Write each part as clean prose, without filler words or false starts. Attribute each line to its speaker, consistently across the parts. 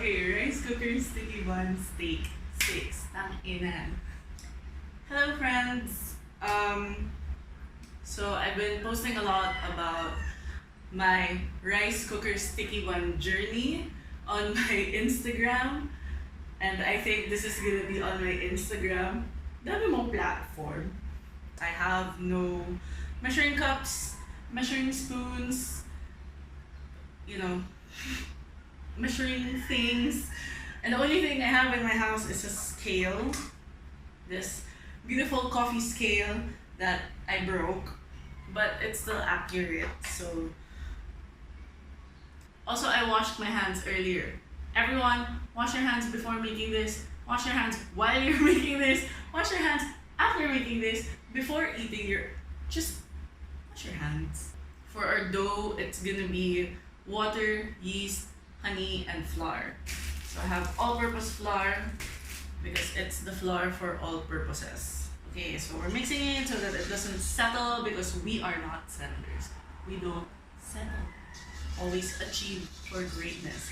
Speaker 1: Okay, rice cooker sticky bun steak sticks. Tang ina. Hello friends. So I've been posting a lot about my rice cooker sticky bun journey on my Instagram, and I think this is gonna be on my Instagram. Dami mong platform. I have no measuring cups, measuring spoons, you know, measuring things. And the only thing I have in my house is a scale. This beautiful coffee scale that I broke, but it's still accurate. So, also I washed my hands earlier. Everyone, wash your hands before making this. Wash your hands while you're making this. Wash your hands after making this. Before eating just wash your hands. For our dough, it's gonna be water, yeast, honey, and flour. So I have all-purpose flour because it's the flour for all purposes. Okay, so we're mixing it so that it doesn't settle because we are not settlers. We don't settle. Always achieve for greatness.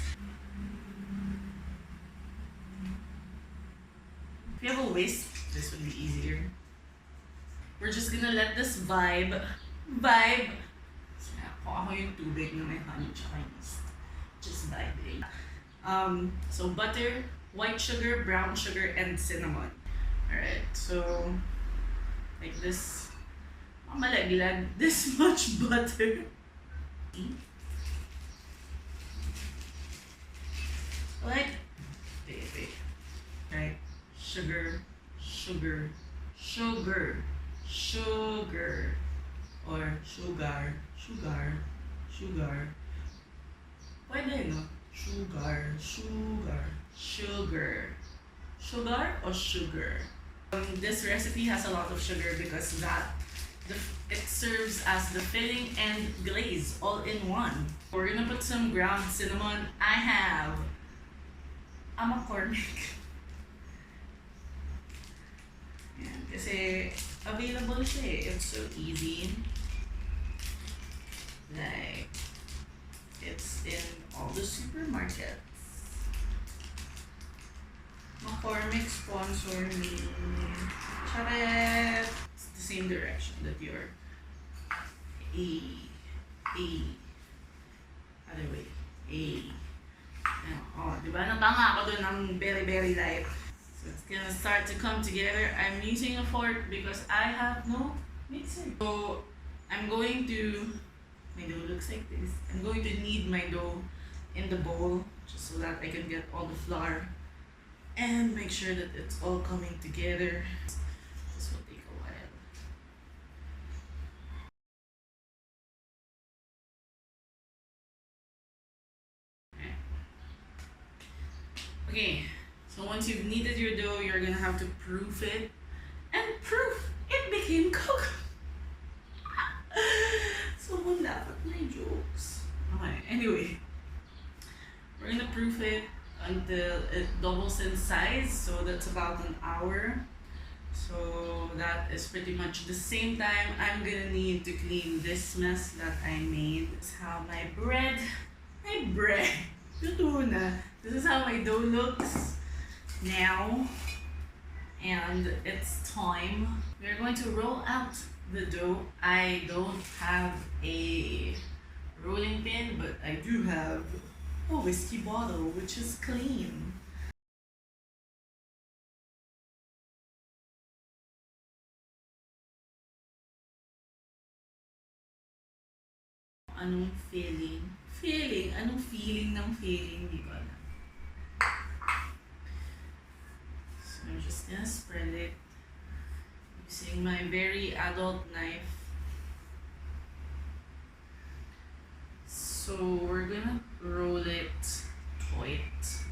Speaker 1: If you have a whisk, this would be easier. We're just gonna let this vibe. Kung ako yung tubig na may honey tsaka yeast. Just vibing. So butter, white sugar, brown sugar, and cinnamon. Alright, so like this. Malaglag this much butter. Like, wait. Right? Sugar, or sugar. Pwede, no? Sugar or sugar? This recipe has a lot of sugar because it serves as the filling and glaze all in one. We're gonna put some ground cinnamon. I have a McCormick. Yan, kasi available siya eh. It's so easy. Like, it's in all the supermarkets. McCormick sponsor me. Charet! It's the same direction that you're other way. Oh, diba? Natanga ako dun ng very light. So it's gonna start to come together. I'm using a fork because I have no mixer. So I'm going to, my dough looks like this. I'm going to knead my dough in the bowl just so that I can get all the flour and make sure that it's all coming together. This will take a while. Okay, so once you've kneaded your dough, you're gonna have to proof it. And proof, it became cooked. So won't laugh at my jokes. Okay, anyway. We're gonna proof it until it doubles in size. So that's about an hour. So that is pretty much the same time I'm gonna need to clean this mess that I made. This is how my bread, this is how my dough looks now, and it's time. We're going to roll out the dough. I don't have a rolling pin, but I do have a whiskey bottle, which is clean. Anong feeling? Anong feeling ng feeling? Di ko alam. So I'm just gonna spread it using my very adult knife. So we're gonna roll it tight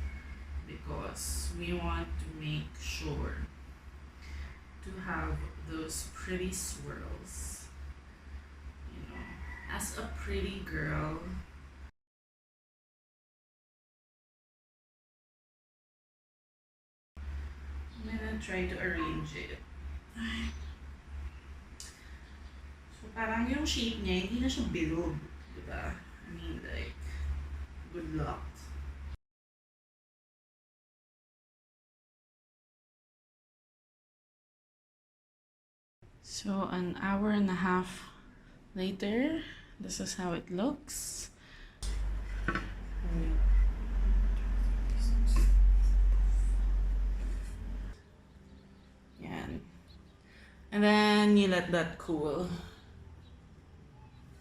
Speaker 1: because we want to make sure to have those pretty swirls. You know, as a pretty girl, I'm gonna try to arrange it. So parang yung shape niya, hindi na siya bilog, diba? I mean, like, good luck. So an hour and a half later, this is how it looks. Yan. And then you let that cool.